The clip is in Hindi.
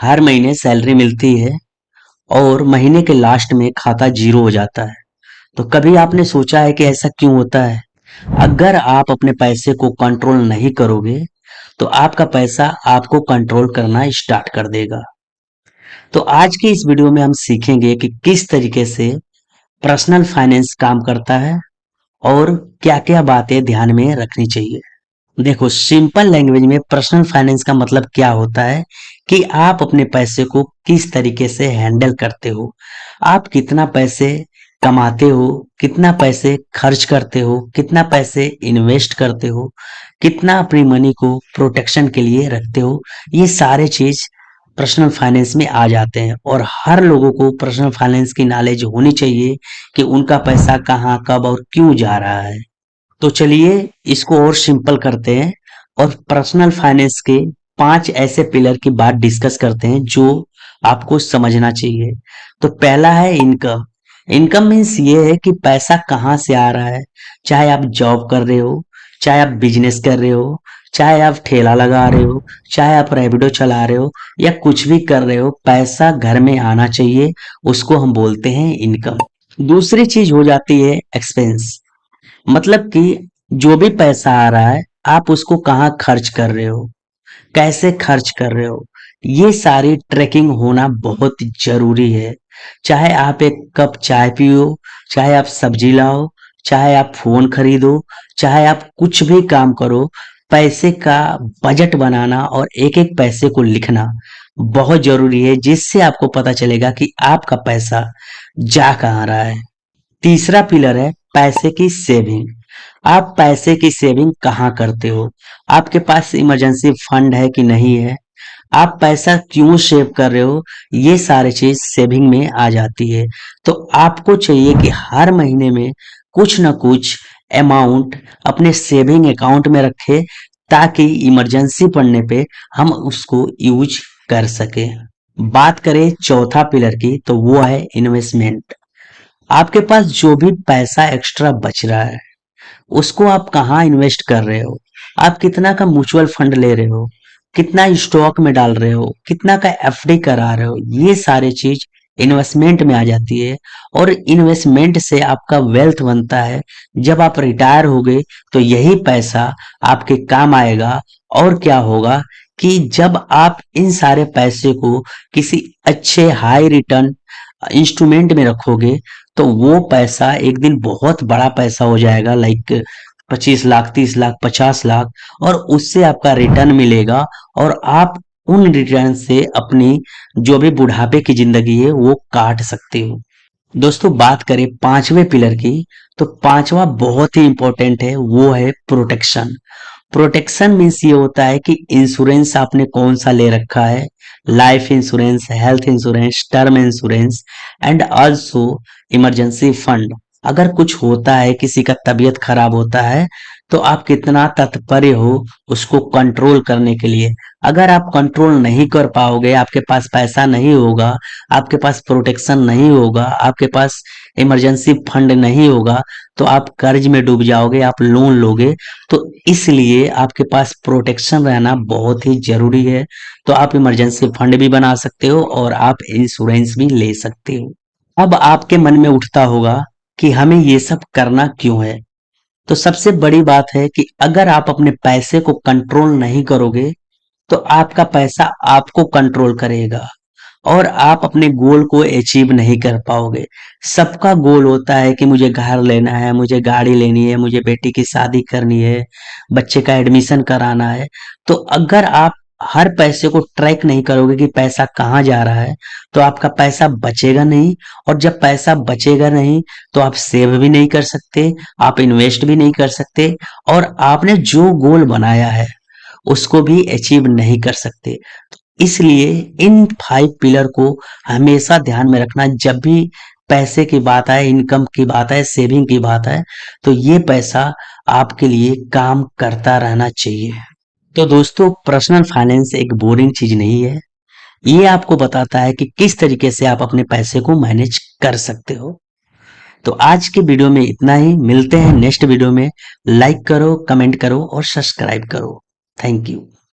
हर महीने सैलरी मिलती है और महीने के लास्ट में खाता जीरो हो जाता है। तो कभी आपने सोचा है कि ऐसा क्यों होता है? अगर आप अपने पैसे को कंट्रोल नहीं करोगे तो आपका पैसा आपको कंट्रोल करना स्टार्ट कर देगा। तो आज की इस वीडियो में हम सीखेंगे कि किस तरीके से पर्सनल फाइनेंस काम करता है और क्या-क्या बातें ध्यान में रखनी चाहिए। देखो, सिंपल लैंग्वेज में पर्सनल फाइनेंस का मतलब क्या होता है कि आप अपने पैसे को किस तरीके से हैंडल करते हो। आप कितना पैसे कमाते हो, कितना पैसे खर्च करते हो, कितना पैसे इन्वेस्ट करते हो, कितना अपनी मनी को प्रोटेक्शन के लिए रखते हो। ये सारे चीज पर्सनल फाइनेंस में आ जाते हैं और हर लोगों को पर्सनल फाइनेंस की नॉलेज होनी चाहिए कि उनका पैसा कहाँ, कब और क्यों जा रहा है। तो चलिए इसको और सिंपल करते हैं और पर्सनल फाइनेंस के 5 ऐसे पिलर की बात डिस्कस करते हैं जो आपको समझना चाहिए। तो पहला है इनकम। इनकम मीन्स ये है कि पैसा कहाँ से आ रहा है। चाहे आप जॉब कर रहे हो, चाहे आप बिजनेस कर रहे हो, चाहे आप ठेला लगा रहे हो, चाहे आप रैपिडो चला रहे हो या कुछ भी कर रहे हो, पैसा घर में आना चाहिए। उसको हम बोलते हैं इनकम। दूसरी चीज हो जाती है एक्सपेंस। मतलब कि जो भी पैसा आ रहा है आप उसको कहाँ खर्च कर रहे हो, कैसे खर्च कर रहे हो, ये सारी ट्रैकिंग होना बहुत जरूरी है। चाहे आप एक कप चाय पियो, चाहे आप सब्जी लाओ, चाहे आप फोन खरीदो, चाहे आप कुछ भी काम करो, पैसे का बजट बनाना और एक एक पैसे को लिखना बहुत जरूरी है, जिससे आपको पता चलेगा कि आपका पैसा जा कहाँ रहा है। तीसरा पिलर है पैसे की सेविंग। आप पैसे की सेविंग कहाँ करते हो? आपके पास इमरजेंसी फंड है कि नहीं है? आप पैसा क्यों सेव कर रहे हो? ये सारी चीज सेविंग में आ जाती है। तो आपको चाहिए कि हर महीने में कुछ ना कुछ अमाउंट अपने सेविंग अकाउंट में रखें, ताकि इमरजेंसी पड़ने पे हम उसको यूज कर सके। बात करें चौथा पिलर की, तो वो है इन्वेस्टमेंट। आपके पास जो भी पैसा एक्स्ट्रा बच रहा है उसको आप कहाँ इन्वेस्ट कर रहे हो? आप कितना का म्यूचुअल फंड ले रहे हो, कितना स्टॉक में डाल रहे हो, कितना का एफडी करा रहे हो, ये सारे चीज इन्वेस्टमेंट में आ जाती है। और इन्वेस्टमेंट से आपका वेल्थ बनता है। जब आप रिटायर हो गए तो यही पैसा आपके काम आएगा। और क्या होगा कि जब आप इन सारे पैसे को किसी अच्छे हाई रिटर्न इंस्ट्रूमेंट में रखोगे तो वो पैसा एक दिन बहुत बड़ा पैसा हो जाएगा, लाइक 25 लाख, 30 लाख, 50 लाख। और उससे आपका रिटर्न मिलेगा और आप उन रिटर्न से अपनी जो भी बुढ़ापे की जिंदगी है वो काट सकते हो। दोस्तों, बात करें पांचवें पिलर की, तो पांचवा बहुत ही इंपॉर्टेंट है, वो है प्रोटेक्शन। प्रोटेक्शन मीन्स ये होता है कि इंश्योरेंस आपने कौन सा ले रखा है। Life insurance, health insurance, term insurance and also emergency fund. अगर कुछ होता है, किसी का तबीयत खराब होता है, तो आप कितना तत्पर हो उसको कंट्रोल करने के लिए। अगर आप कंट्रोल नहीं कर पाओगे, आपके पास पैसा नहीं होगा, आपके पास प्रोटेक्शन नहीं होगा, आपके पास इमरजेंसी फंड नहीं होगा, तो आप कर्ज में डूब जाओगे, आप लोन लोगे। तो इसलिए आपके पास प्रोटेक्शन रहना बहुत ही जरूरी है। तो आप इमरजेंसी फंड भी बना सकते हो और आप इंश्योरेंस भी ले सकते हो। अब आपके मन में उठता होगा कि हमें ये सब करना क्यों है। तो सबसे बड़ी बात है कि अगर आप अपने पैसे को कंट्रोल नहीं करोगे तो आपका पैसा आपको कंट्रोल करेगा और आप अपने गोल को अचीव नहीं कर पाओगे। सबका गोल होता है कि मुझे घर लेना है, मुझे गाड़ी लेनी है, मुझे बेटी की शादी करनी है, बच्चे का एडमिशन कराना है। तो अगर आप हर पैसे को ट्रैक नहीं करोगे कि पैसा कहाँ जा रहा है, तो आपका पैसा बचेगा नहीं। और जब पैसा बचेगा नहीं तो आप सेव भी नहीं कर सकते, आप इन्वेस्ट भी नहीं कर सकते और आपने जो गोल बनाया है उसको भी अचीव नहीं कर सकते। इसलिए इन 5 पिलर को हमेशा ध्यान में रखना। जब भी पैसे की बात आए, इनकम की बात आए, सेविंग की बात आए, तो ये पैसा आपके लिए काम करता रहना चाहिए। तो दोस्तों, पर्सनल फाइनेंस एक बोरिंग चीज नहीं है। ये आपको बताता है कि किस तरीके से आप अपने पैसे को मैनेज कर सकते हो। तो आज के वीडियो में इतना ही। मिलते हैं नेक्स्ट वीडियो में। लाइक करो, कमेंट करो और सब्सक्राइब करो। Thank you.